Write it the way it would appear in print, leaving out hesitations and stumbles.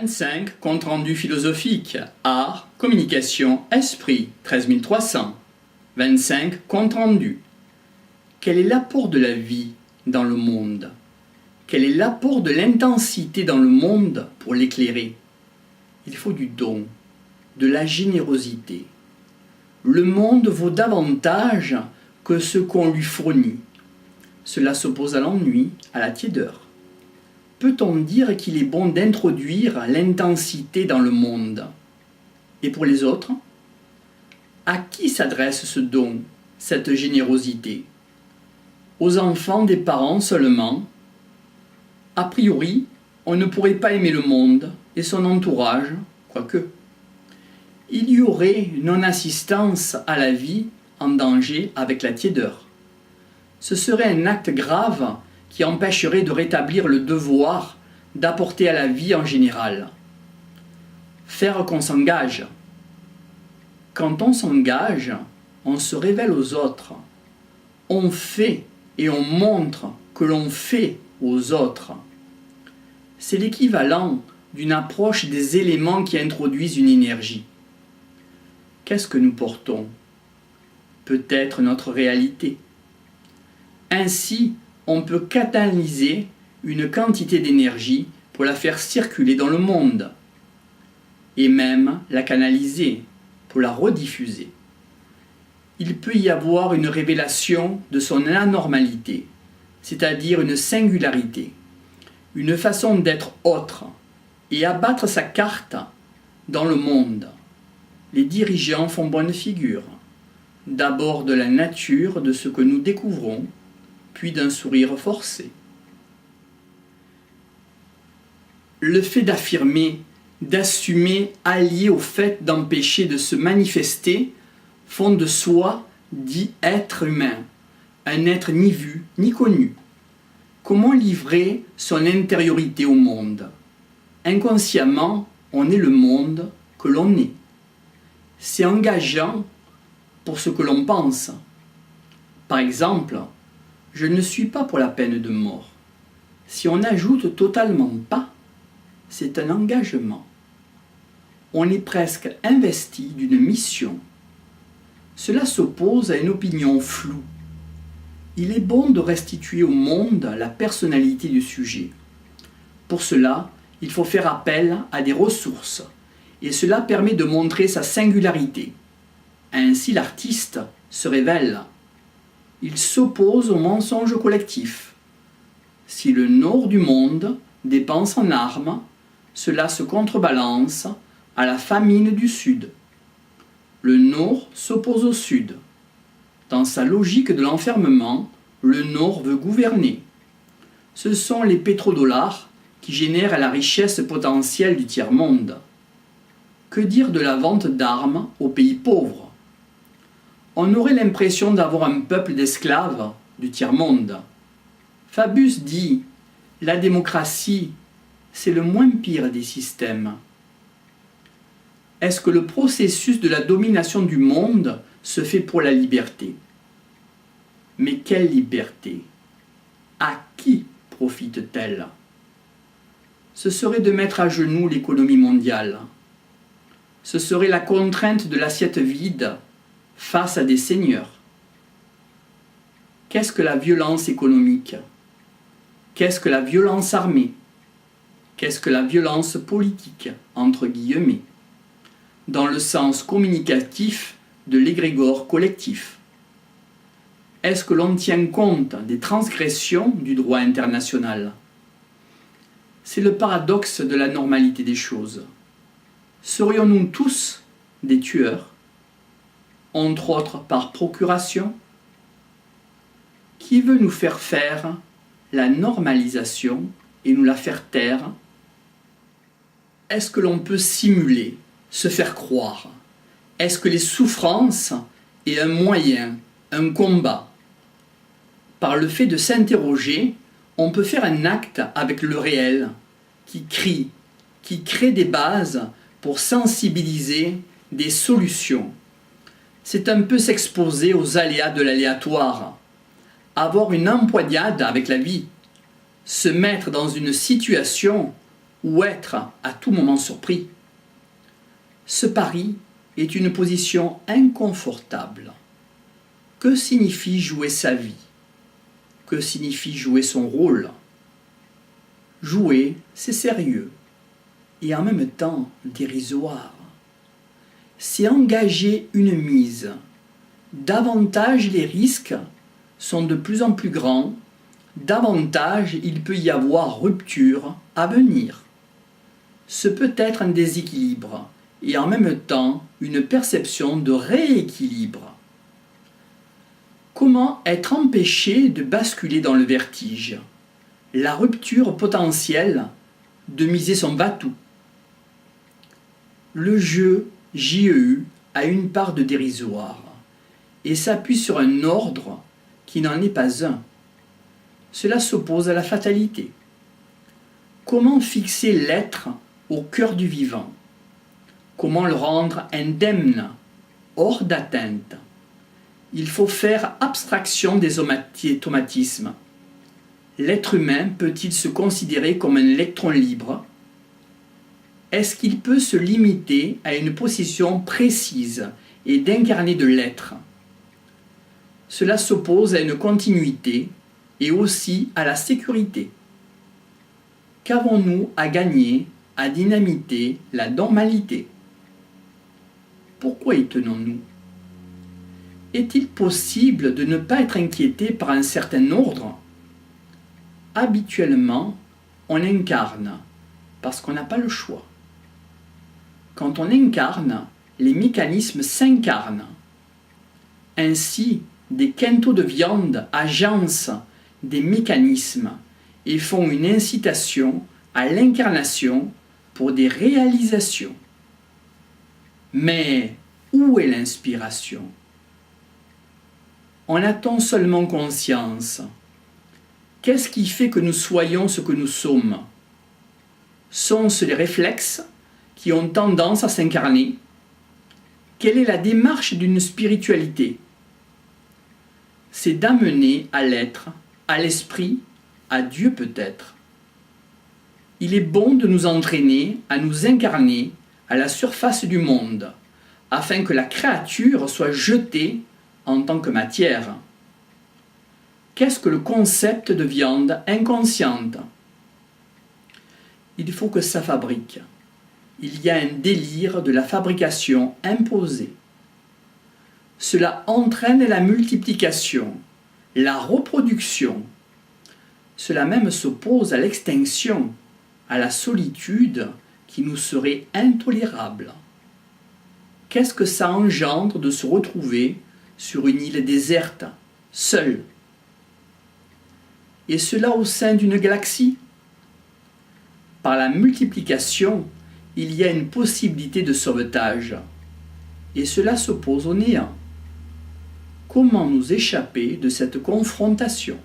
25. Compte rendu philosophique. Art, communication, esprit. 13 300. 25. Compte rendu. Quel est l'apport de la vie dans le monde? Quel est l'apport de l'intensité dans le monde pour l'éclairer? Il faut du don, de la générosité. Le monde vaut davantage que ce qu'on lui fournit. Cela s'oppose à l'ennui, à la tiédeur. Peut-on dire qu'il est bon d'introduire l'intensité dans le monde? Et pour les autres? À qui s'adresse ce don, cette générosité? Aux enfants des parents seulement? A priori, on ne pourrait pas aimer le monde et son entourage, quoique. Il y aurait non-assistance à la vie en danger avec la tiédeur. Ce serait un acte grave qui empêcherait de rétablir le devoir d'apporter à la vie en général. Faire qu'on s'engage. Quand on s'engage, on se révèle aux autres. On fait et on montre que l'on fait aux autres. C'est l'équivalent d'une approche des éléments qui introduisent une énergie. Qu'est-ce que nous portons? Peut-être notre réalité. Ainsi, on peut catalyser une quantité d'énergie pour la faire circuler dans le monde, et même la canaliser pour la rediffuser. Il peut y avoir une révélation de son anormalité, c'est-à-dire une singularité, une façon d'être autre, et abattre sa carte dans le monde. Les dirigeants font bonne figure, d'abord de la nature de ce que nous découvrons, puis d'un sourire forcé. Le fait d'affirmer, d'assumer, allié au fait d'empêcher de se manifester, font de soi dit être humain, un être ni vu ni connu. Comment livrer son intériorité au monde? Inconsciemment, on est le monde que l'on est. C'est engageant pour ce que l'on pense. Par exemple, je ne suis pas pour la peine de mort. Si on ajoute totalement pas, c'est un engagement. On est presque investi d'une mission. Cela s'oppose à une opinion floue. Il est bon de restituer au monde la personnalité du sujet. Pour cela, il faut faire appel à des ressources, et cela permet de montrer sa singularité. Ainsi l'artiste se révèle. Il s'oppose au mensonge collectif. Si le nord du monde dépense en armes, cela se contrebalance à la famine du sud. Le nord s'oppose au sud. Dans sa logique de l'enfermement, le nord veut gouverner. Ce sont les pétrodollars qui génèrent la richesse potentielle du tiers-monde. Que dire de la vente d'armes aux pays pauvres? On aurait l'impression d'avoir un peuple d'esclaves du tiers-monde. Fabius dit « La démocratie, c'est le moins pire des systèmes ». Est-ce que le processus de la domination du monde se fait pour la liberté? Mais quelle liberté? À qui profite-t-elle? Ce serait de mettre à genoux l'économie mondiale. Ce serait la contrainte de l'assiette vide face à des seigneurs. Qu'est-ce que la violence économique? Qu'est-ce que la violence armée? Qu'est-ce que la violence politique, entre guillemets, dans le sens communicatif de l'égrégore collectif? Est-ce que l'on tient compte des transgressions du droit international? C'est le paradoxe de la normalité des choses. Serions-nous tous des tueurs, entre autres par procuration? Qui veut nous faire faire la normalisation et nous la faire taire? Est-ce que l'on peut simuler, se faire croire? Est-ce que les souffrances est un moyen, un combat? Par le fait de s'interroger, on peut faire un acte avec le réel, qui crie, qui crée des bases pour sensibiliser des solutions. C'est un peu s'exposer aux aléas de l'aléatoire, avoir une empoignade avec la vie, se mettre dans une situation ou être à tout moment surpris. Ce pari est une position inconfortable. Que signifie jouer sa vie? Que signifie jouer son rôle? Jouer, c'est sérieux et en même temps dérisoire. C'est engager une mise. Davantage les risques sont de plus en plus grands, davantage il peut y avoir rupture à venir. Ce peut être un déséquilibre et en même temps une perception de rééquilibre. Comment être empêché de basculer dans le vertige? La rupture potentielle de miser son va-tout. Le jeu JEU a une part de dérisoire et s'appuie sur un ordre qui n'en est pas un. Cela s'oppose à la fatalité. Comment fixer l'être au cœur du vivant? Comment le rendre indemne, hors d'atteinte? Il faut faire abstraction des automatismes. L'être humain peut-il se considérer comme un électron libre? Est-ce qu'il peut se limiter à une position précise et d'incarner de l'être? Cela s'oppose à une continuité et aussi à la sécurité. Qu'avons-nous à gagner à dynamiter la normalité? Pourquoi y tenons-nous? Est-il possible de ne pas être inquiété par un certain ordre? Habituellement, on incarne parce qu'on n'a pas le choix. Quand on incarne, les mécanismes s'incarnent. Ainsi, des quintaux de viande agencent des mécanismes et font une incitation à l'incarnation pour des réalisations. Mais où est l'inspiration? En a-t-on seulement conscience? Qu'est-ce qui fait que nous soyons ce que nous sommes? Sont-ce les réflexes qui ont tendance à s'incarner? Quelle est la démarche d'une spiritualité? C'est d'amener à l'être, à l'esprit, à Dieu peut-être. Il est bon de nous entraîner à nous incarner à la surface du monde, afin que la créature soit jetée en tant que matière. Qu'est-ce que le concept de viande inconsciente? Il faut que ça fabrique. Il y a un délire de la fabrication imposée. Cela entraîne la multiplication, la reproduction. Cela même s'oppose à l'extinction, à la solitude qui nous serait intolérable. Qu'est-ce que ça engendre de se retrouver sur une île déserte, seul? Et cela au sein d'une galaxie? Par la multiplication, il y a une possibilité de sauvetage. Et cela s'oppose au néant. Comment nous échapper de cette confrontation?